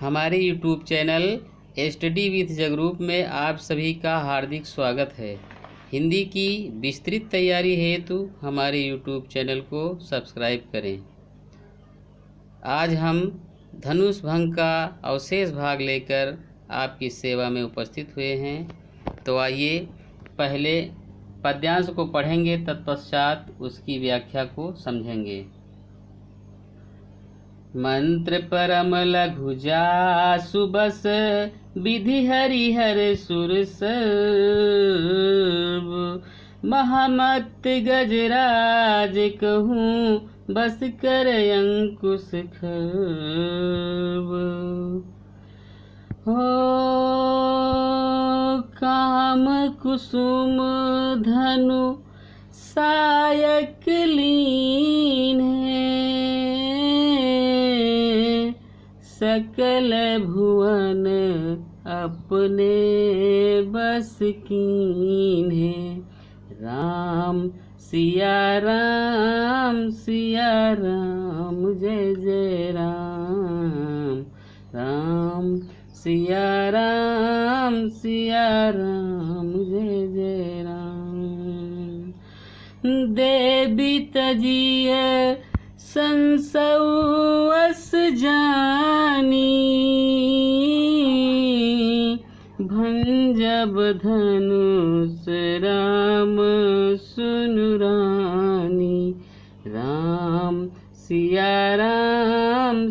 हमारे YouTube channel study with Jagroop में आप सभी का हार्दिक स्वागत है। हिंदी की विस्तृत तैयारी हेतु हमारे YouTube चैनल को सब्सक्राइब करें। आज हम धनुष भंग का अवशेष भाग लेकर आपकी सेवा में उपस्थित हुए हैं। तो आइए पहले पद्यांश को पढ़ेंगे, तत्पश्चात उसकी व्याख्या को समझेंगे। मंत्र परम लघु जासु बस, विधि हरिहर सुर सर्व। महामत गजराज कहूँ, बस कर अंकुश खर्व। हो काम कुसुम धनु सायक लीन है, सकल भुवन अपने बस कीन है। राम सिया राम जय जय राम। राम सिया राम जय जय राम। देवी तजिय संसवस जानी, भंजब धनुष राम सुनु रानी। राम सिया राम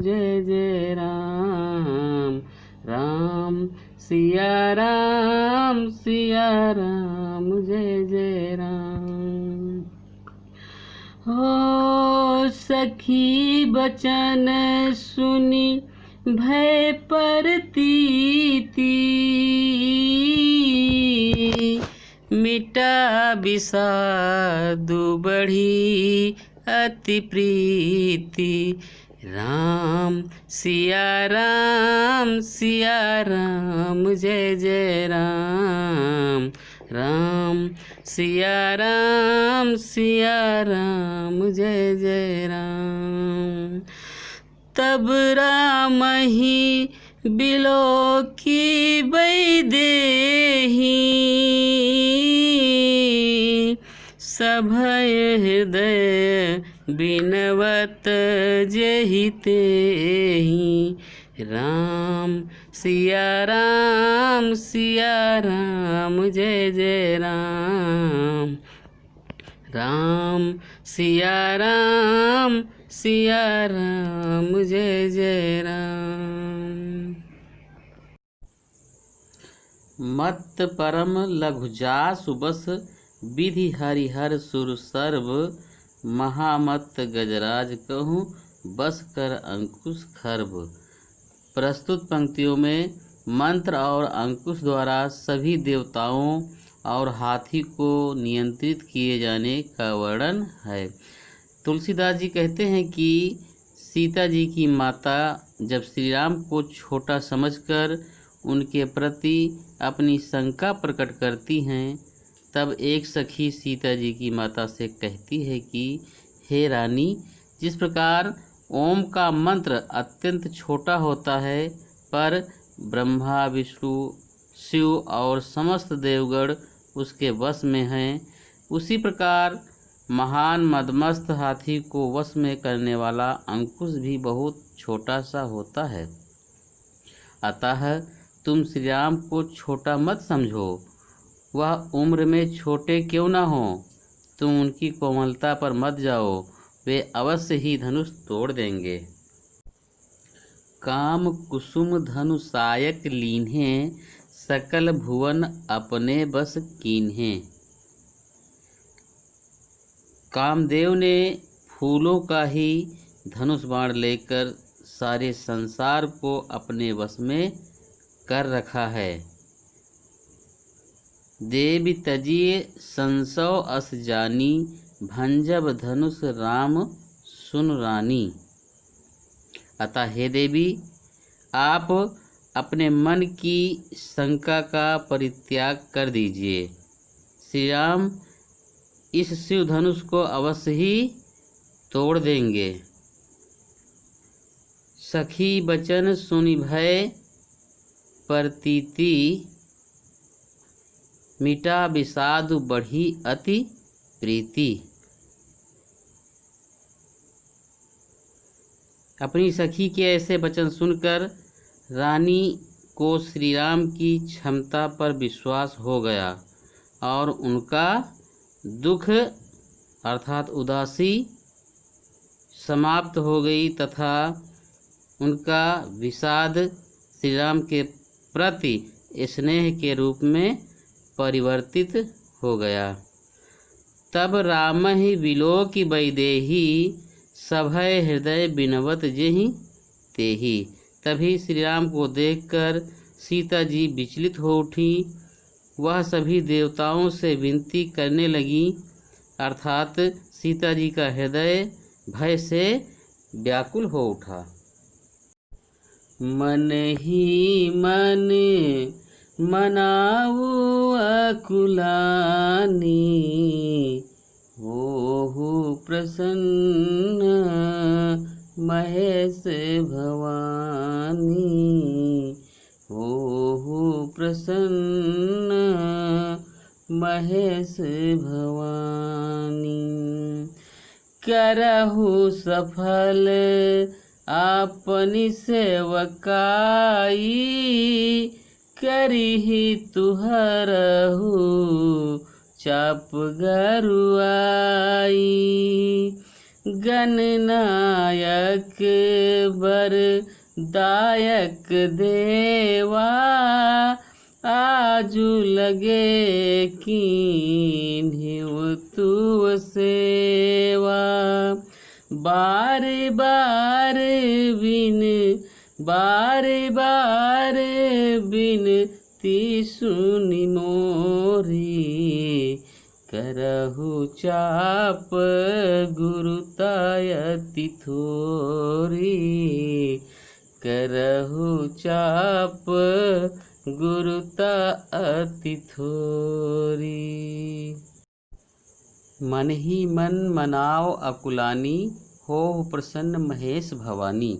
जय जय राम। राम सिया राम जय जय राम। हो सखी बचन सुनी भय परतीति, मिटा विषादु बढ़ी अति प्रीति। राम सिया राम जय जय राम। राम सिया राम जय जय राम। तब राम ही बिलो की वैदेही, सभय हृदय बिनवत जेहि तेहि। राम सिया राम जय जय राम। राम सिया राम जय जय राम। मत परम लघु जासु बस, विधि हरिहर सुर सर्व। महामत गजराज कहूँ, बस कर अंकुश खर्व। प्रस्तुत पंक्तियों में मंत्र और अंकुश द्वारा सभी देवताओं और हाथी को नियंत्रित किए जाने का वर्णन है। तुलसीदास जी कहते हैं कि सीता जी की माता जब श्री राम को छोटा समझकर उनके प्रति अपनी शंका प्रकट करती हैं, तब एक सखी सीता जी की माता से कहती है कि हे रानी, जिस प्रकार ओम का मंत्र अत्यंत छोटा होता है पर ब्रह्मा विष्णु शिव और समस्त देवगण उसके वश में हैं, उसी प्रकार महान मदमस्त हाथी को वश में करने वाला अंकुश भी बहुत छोटा सा होता है। अतः तुम श्री राम को छोटा मत समझो, वह उम्र में छोटे क्यों न हो। तुम उनकी कोमलता पर मत जाओ, वे अवश्य ही धनुष तोड़ देंगे। काम कुसुम धनु सायक लीन्हे, सकल भुवन अपने बस कीन्हे। कामदेव ने फूलों का ही धनुष बाण लेकर सारे संसार को अपने वश में कर रखा है। देवी तजिए संसव अस जानी, भंजब धनुष राम सुन रानी। अतः हे देवी, आप अपने मन की शंका का परित्याग कर दीजिए। श्री राम इस शिव धनुष को अवश्य ही तोड़ देंगे। सखी बचन सुनि भय प्रतीति, मिटा विषाद बढ़ी अति प्रीति। अपनी सखी के ऐसे वचन सुनकर रानी को श्री राम की क्षमता पर विश्वास हो गया और उनका दुख अर्थात उदासी समाप्त हो गई तथा उनका विषाद श्री राम के प्रति स्नेह के रूप में परिवर्तित हो गया। तब राम ही विलोकि वैदेही, सभय हृदय बिनवत जेहि तेहि। तभी श्री राम को देखकर सीता जी विचलित हो उठी। वह सभी देवताओं से विनती करने लगी, अर्थात सीता जी का हृदय भय से व्याकुल हो उठा। मन ही मन मनाऊ अकुलानी, होहु प्रसन्न महेश भवानी, होहु प्रसन्न महेश भवानी। करहु सफल आपनि सेवकाई, करिहि तुहरहु चाप गरुआई। गणनायक बर दायक देवा, आजु लगे कीन्हिउ तुअ सेवा। बार बार बिनती सुनि मोरी, करहु चाप गुरुता अति थोरी, करहु चाप गुरुता अति थोरी। मन ही मन मनाओ अकुलानी, हो प्रसन्न महेश भवानी।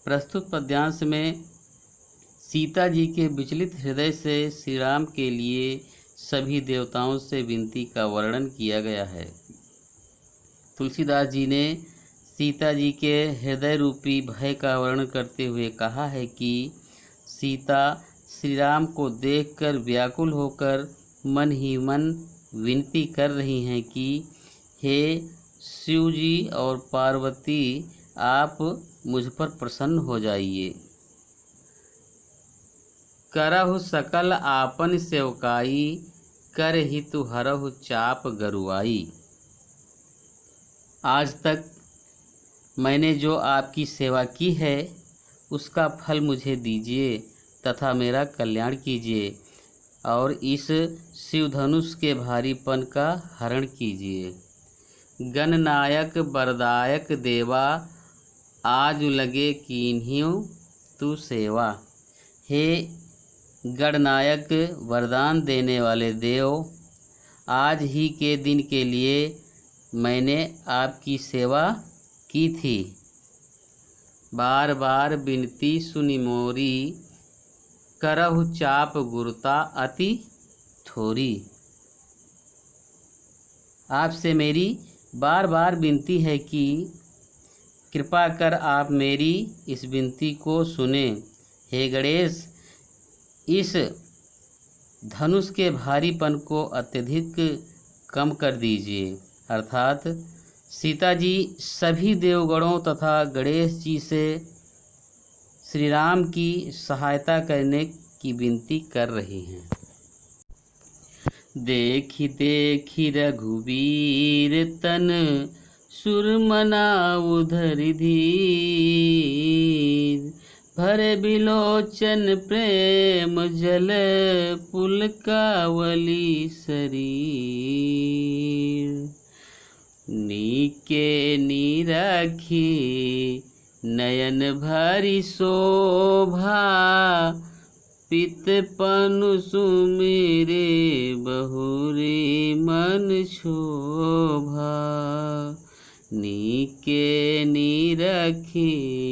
प्रस्तुत पद्यांश में सीता जी के विचलित हृदय से श्री राम के लिए सभी देवताओं से विनती का वर्णन किया गया है। तुलसीदास जी ने सीता जी के हृदय रूपी भय का वर्णन करते हुए कहा है कि सीता श्री राम को देखकर व्याकुल होकर मन ही मन विनती कर रही हैं कि हे शिव जी और पार्वती, आप मुझ पर प्रसन्न हो जाइए। करहु सकल आपन सेवकाई, कर हितु हरहु चाप गरुआई। आज तक मैंने जो आपकी सेवा की है उसका फल मुझे दीजिए तथा मेरा कल्याण कीजिए और इस शिव धनुष के भारीपन का हरण कीजिए। गणनायक वरदायक देवा, आज लगे कीन्हिउ तू सेवा। हे गणनायक वरदान देने वाले देव, आज ही के दिन के लिए मैंने आपकी सेवा की थी। बार बार विनती सुनि मोरी, करहु चाप गुरुता अति थोरी। आपसे मेरी बार बार विनती है कि कृपा कर आप मेरी इस विनती को सुने। हे गणेश, इस धनुष के भारीपन को अत्यधिक कम कर दीजिए। अर्थात सीता जी सभी देवगणों तथा गणेश जी से श्री राम की सहायता करने की विनती कर रही हैं। देखि देखि रघुवीर तन, सुरमना उधरि धीर। भरे बिलोचन प्रेम जल, पुलकावली शरीर। नीके नीरखी नयन भरी शोभा, पित पनु सुमिरे बहुरी मन शोभा। नीके निरखी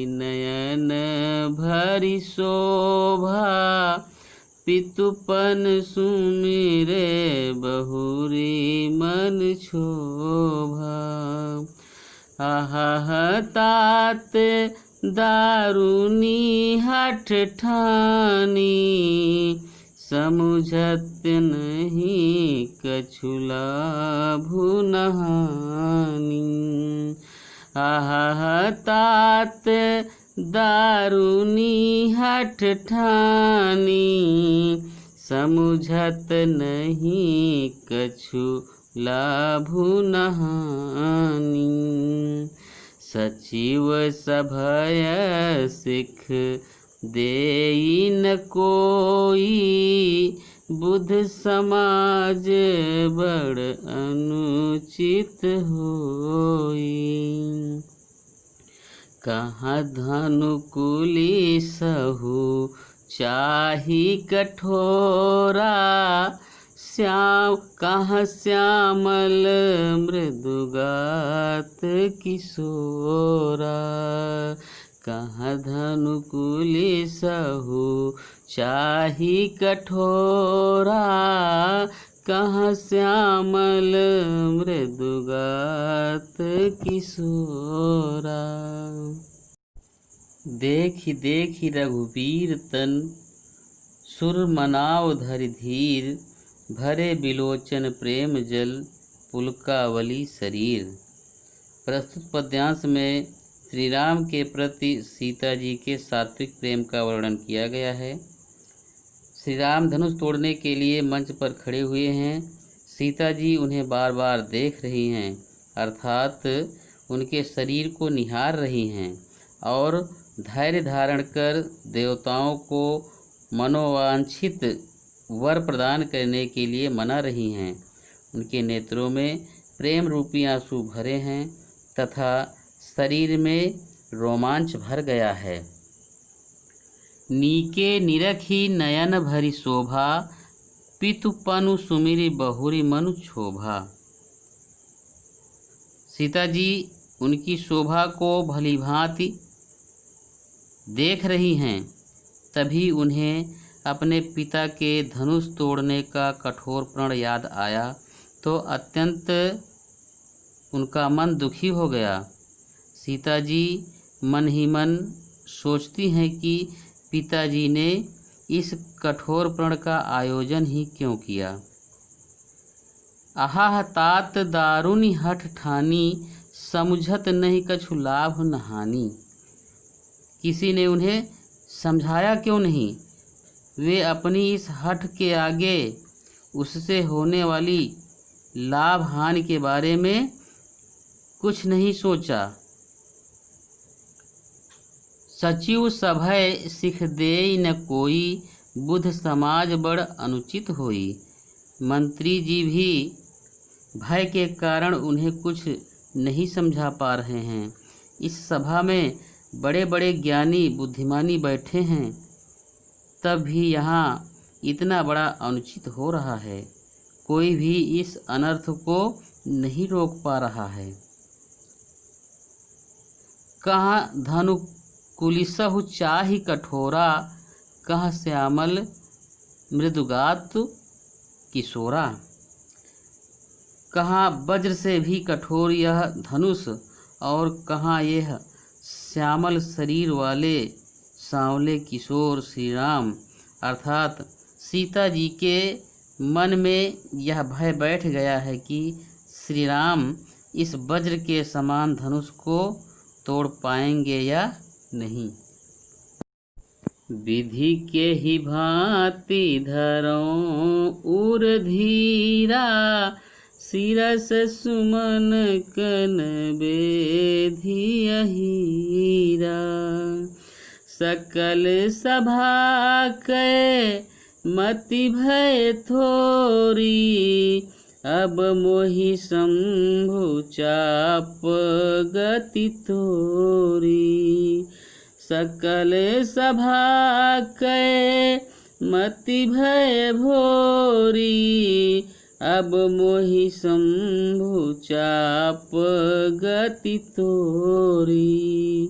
नयन भरी शोभा, पितुपन सुमिरे बहुरी मन क्षोभा। आहा तात दारुनी हठ ठानी, समुझत नहीं कछु लाभु नहानी। आहा तात दारुनी हठ ठानी, समुझत नहीं कछु लाभु नहानी। सचिव सभय सिख देई न कोई, बुद्ध समाज बड़ अनुचित होई। कहाँ धनुकुली सहु चाही कठोरा, कहाँ श्यामल मृदुगात किशोरा। कहाँ धनुकुली सहु चाही कठोरा, कहाँ श्यामल मृदुगात किशोरा। देखि देखि रघुबीर तन, सुर मनाव धरि धीर। भरे बिलोचन प्रेम जल, पुलकावली शरीर। प्रस्तुत पद्यांश में श्री राम के प्रति सीता जी के सात्विक प्रेम का वर्णन किया गया है। श्री राम धनुष तोड़ने के लिए मंच पर खड़े हुए हैं। सीता जी उन्हें बार बार देख रही हैं, अर्थात उनके शरीर को निहार रही हैं और धैर्य धारण कर देवताओं को मनोवांछित वर प्रदान करने के लिए मना रही हैं। उनके नेत्रों में प्रेम रूपी आंसू भरे हैं तथा शरीर में रोमांच भर गया है। नीके निरखी नयन भरी शोभा, पितुपनु सुमिरि बहुरी मनु क्षोभा। सीता जी उनकी शोभा को भलीभांति देख रही हैं। तभी उन्हें अपने पिता के धनुष तोड़ने का कठोर प्रण याद आया तो अत्यंत उनका मन दुखी हो गया। सीता जी मन ही मन सोचती हैं कि पिताजी ने इस कठोर प्रण का आयोजन ही क्यों किया। आहा तात दारुनी हठ ठानी, समुझत नहीं कछु लाभ नहानी। किसी ने उन्हें समझाया क्यों नहीं। वे अपनी इस हठ के आगे उससे होने वाली लाभ हानि के बारे में कुछ नहीं सोचा। सचिव सभय सिख देई न कोई, बुद्ध समाज बड़ अनुचित होई। मंत्री जी भी भय के कारण उन्हें कुछ नहीं समझा पा रहे हैं। इस सभा में बड़े बड़े ज्ञानी बुद्धिमानी बैठे हैं, तब भी यहाँ इतना बड़ा अनुचित हो रहा है। कोई भी इस अनर्थ को नहीं रोक पा रहा है। कहाँ धनुकुलिसहु चाहि कठोरा, कहाँ श्यामल मृदुगात किशोरा। कहाँ वज्र से भी कठोर यह धनुष और कहाँ यह श्यामल शरीर वाले सांवले किशोर श्री राम। अर्थात सीता जी के मन में यह भय बैठ गया है कि श्री राम इस वज्र के समान धनुष को तोड़ पाएंगे या नहीं। विधि के ही भांति धरों उर धीरा, सिरस सुमन कन बेधि अहीरा। सकल सभा के मति भय थोरी, अब मोहि शंभु चाप गति तोरी। सकल सभा के मति भय भोरी, अब मोहि शंभु चाप गति तोरी।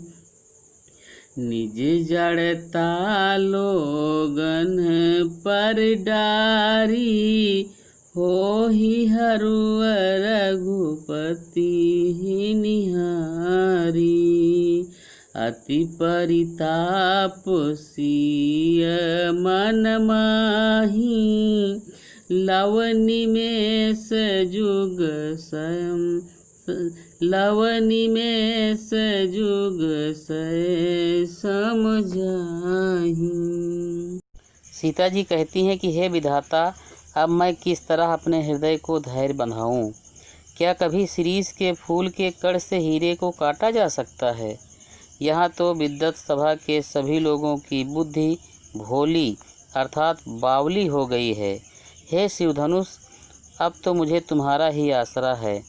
निज जड़ता लोगन पर डारी, होहि हरुव रघुपति निहारी। अति परिताप सिय मन माही, लवनि में सजुग स्वयं लवनि में सजुग सय समझाही। सीता जी कहती हैं कि हे विधाता, अब मैं किस तरह अपने हृदय को धैर्य बंधाऊं? क्या कभी शिरीष के फूल के कड़ से हीरे को काटा जा सकता है? यहाँ तो विद्वत सभा के सभी लोगों की बुद्धि भोली अर्थात बावली हो गई है। हे शिवधनुष, अब तो मुझे तुम्हारा ही आसरा है।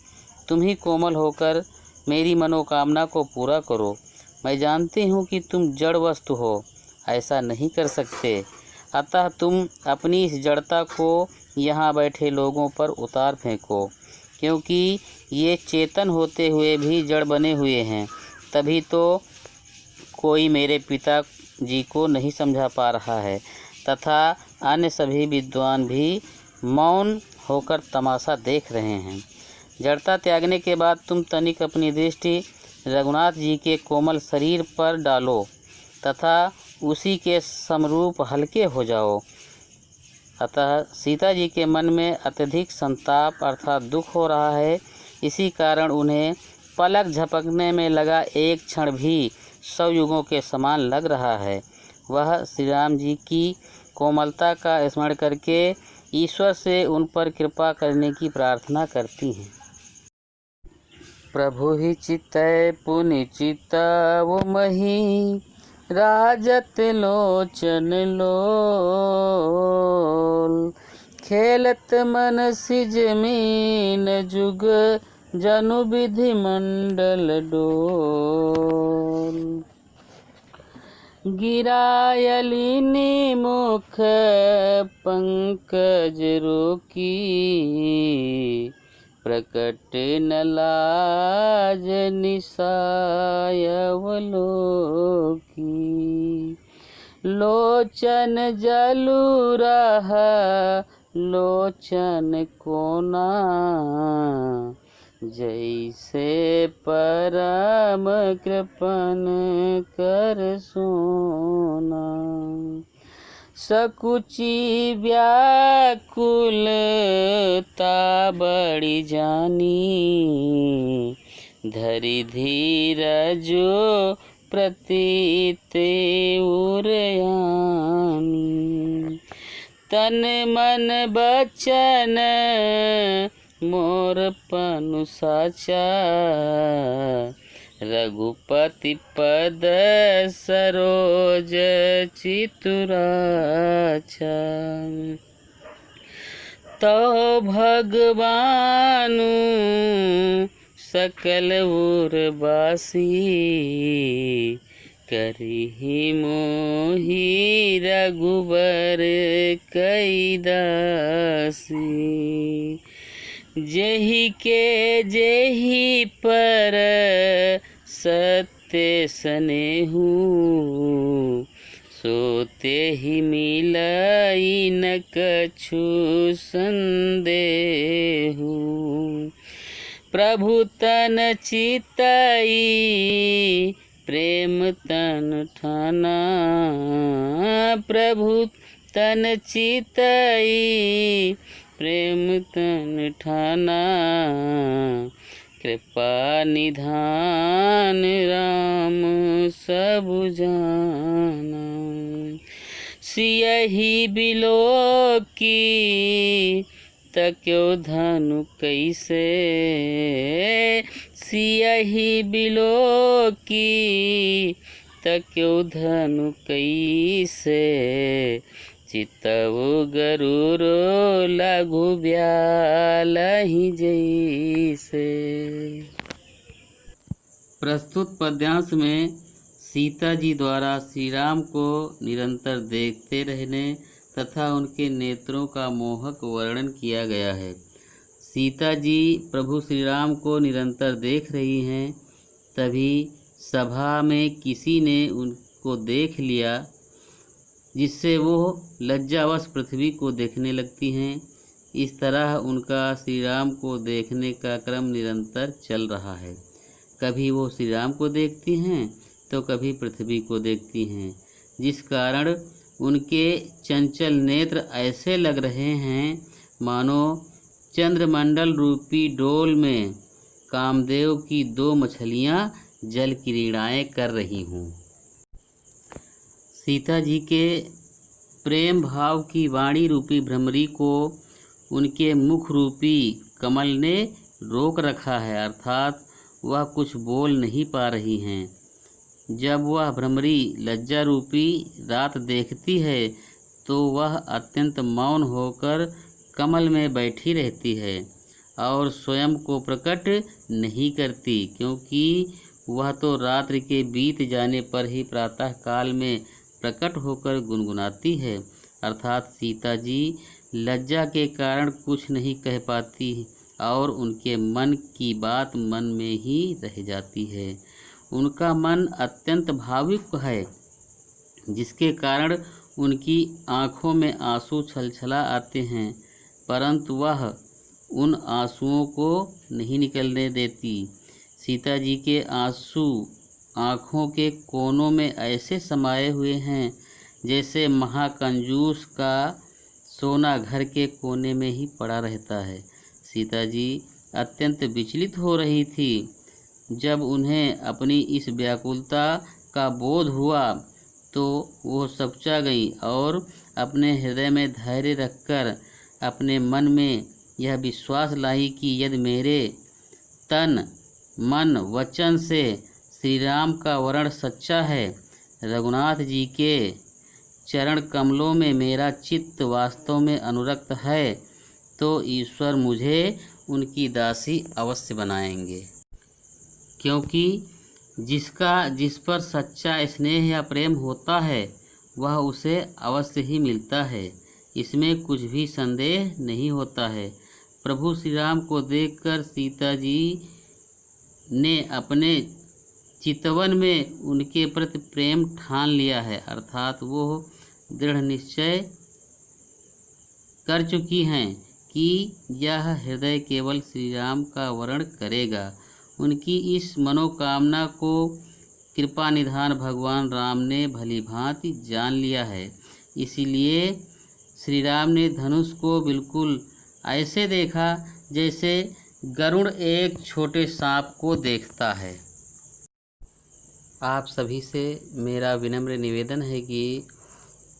तुम ही कोमल होकर मेरी मनोकामना को पूरा करो। मैं जानती हूँ कि तुम जड़ वस्तु हो, ऐसा नहीं कर सकते, अतः तुम अपनी इस जड़ता को यहाँ बैठे लोगों पर उतार फेंको, क्योंकि ये चेतन होते हुए भी जड़ बने हुए हैं। तभी तो कोई मेरे पिता जी को नहीं समझा पा रहा है तथा अन्य सभी विद्वान भी मौन होकर तमाशा देख रहे हैं। जड़ता त्यागने के बाद तुम तनिक अपनी दृष्टि रघुनाथ जी के कोमल शरीर पर डालो तथा उसी के समरूप हल्के हो जाओ। अतः सीता जी के मन में अत्यधिक संताप अर्थात दुख हो रहा है। इसी कारण उन्हें पलक झपकने में लगा एक क्षण भी 100 युगों के समान लग रहा है। वह श्री राम जी की कोमलता का स्मरण करके ईश्वर से उन पर कृपा करने की प्रार्थना करती हैं। प्रभु ही चितै पुनि चितउ मही, राजत लोचन लोल। खेलत मन सिज मीन जुग, जनु विधि मंडल डोल। गिरायलिनी मुख पंकज रोकी, प्रकट न लाज निसाय अवलोकी। लोचन जलु रह लोचन कोना, जैसे परम कृपन कर सोना। सकुची व्याकुलता बड़ी जानी, धरि धीरजो प्रतीत उरयानी। तन मन बचन मोर पनु साचा, रघुपति पद सरोज चितुराचा। तो भगवानु सकल उर्वासी, करिहि मोहि रघुबर कई दासी। जेहि के जेहि पर सत्य स्नेहु, सोते ही मिलाई न कछु संदेहु। प्रभु तन चितई प्रेम तन ठाना, प्रभु तन चितई प्रेम तन ठाना। कृपा निधान राम सब जाना, सियहि बिलोकी तक्यो धनु कैसे। सियहि बिलोकी तक्यो धनु कैसे, चितउ गरुरो लघु ब्यालहि जैसे। प्रस्तुत पद्यांश में सीता जी द्वारा श्री राम को निरंतर देखते रहने तथा उनके नेत्रों का मोहक वर्णन किया गया है। सीता जी प्रभु श्री राम को निरंतर देख रही हैं। तभी सभा में किसी ने उनको देख लिया, जिससे वो लज्जावश पृथ्वी को देखने लगती हैं। इस तरह उनका श्री राम को देखने का क्रम निरंतर चल रहा है। कभी वो श्री राम को देखती हैं तो कभी पृथ्वी को देखती हैं, जिस कारण उनके चंचल नेत्र ऐसे लग रहे हैं मानो चंद्रमंडल रूपी डोल में कामदेव की 2 मछलियाँ जल क्रीड़ाएँ कर रही हों। सीता जी के प्रेम भाव की वाणी रूपी भ्रमरी को उनके मुख रूपी कमल ने रोक रखा है, अर्थात वह कुछ बोल नहीं पा रही हैं। जब वह भ्रमरी लज्जा रूपी रात देखती है तो वह अत्यंत मौन होकर कमल में बैठी रहती है और स्वयं को प्रकट नहीं करती, क्योंकि वह तो रात्रि के बीत जाने पर ही प्रातः काल में प्रकट होकर गुनगुनाती है। अर्थात सीता जी लज्जा के कारण कुछ नहीं कह पाती और उनके मन की बात मन में ही रह जाती है। उनका मन अत्यंत भावुक है, जिसके कारण उनकी आँखों में आंसू छलछला आते हैं, परंतु वह उन आंसुओं को नहीं निकलने देती। सीता जी के आंसू आँखों के कोनों में ऐसे समाये हुए हैं जैसे महाकंजूस का सोना घर के कोने में ही पड़ा रहता है। सीता जी अत्यंत विचलित हो रही थी। जब उन्हें अपनी इस व्याकुलता का बोध हुआ तो वो सकुचा गई और अपने हृदय में धैर्य रखकर अपने मन में यह विश्वास लाई कि यदि मेरे तन मन वचन से श्री राम का वर्ण सच्चा है, रघुनाथ जी के चरण कमलों में मेरा चित्त वास्तव में अनुरक्त है, तो ईश्वर मुझे उनकी दासी अवश्य बनाएंगे। क्योंकि जिस पर सच्चा स्नेह या प्रेम होता है वह उसे अवश्य ही मिलता है, इसमें कुछ भी संदेह नहीं होता है। प्रभु श्री राम को देखकर सीता जी ने अपने चितवन में उनके प्रति प्रेम ठान लिया है, अर्थात वो दृढ़ निश्चय कर चुकी हैं कि यह हृदय केवल श्री राम का वर्ण करेगा। उनकी इस मनोकामना को कृपा निधान भगवान राम ने भली भांति जान लिया है। इसीलिए श्री राम ने धनुष को बिल्कुल ऐसे देखा जैसे गरुड़ एक छोटे सांप को देखता है। आप सभी से मेरा विनम्र निवेदन है कि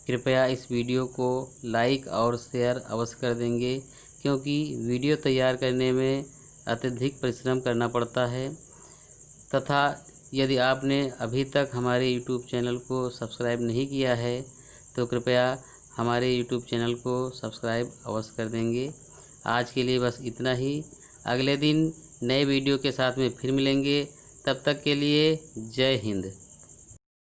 कृपया इस वीडियो को लाइक और शेयर अवश्य कर देंगे, क्योंकि वीडियो तैयार करने में अत्यधिक परिश्रम करना पड़ता है। तथा यदि आपने अभी तक हमारे YouTube चैनल को सब्सक्राइब नहीं किया है तो कृपया हमारे YouTube चैनल को सब्सक्राइब अवश्य कर देंगे। आज के लिए बस इतना ही। अगले दिन नए वीडियो के साथ में फिर मिलेंगे। तब तक के लिए जय हिंद।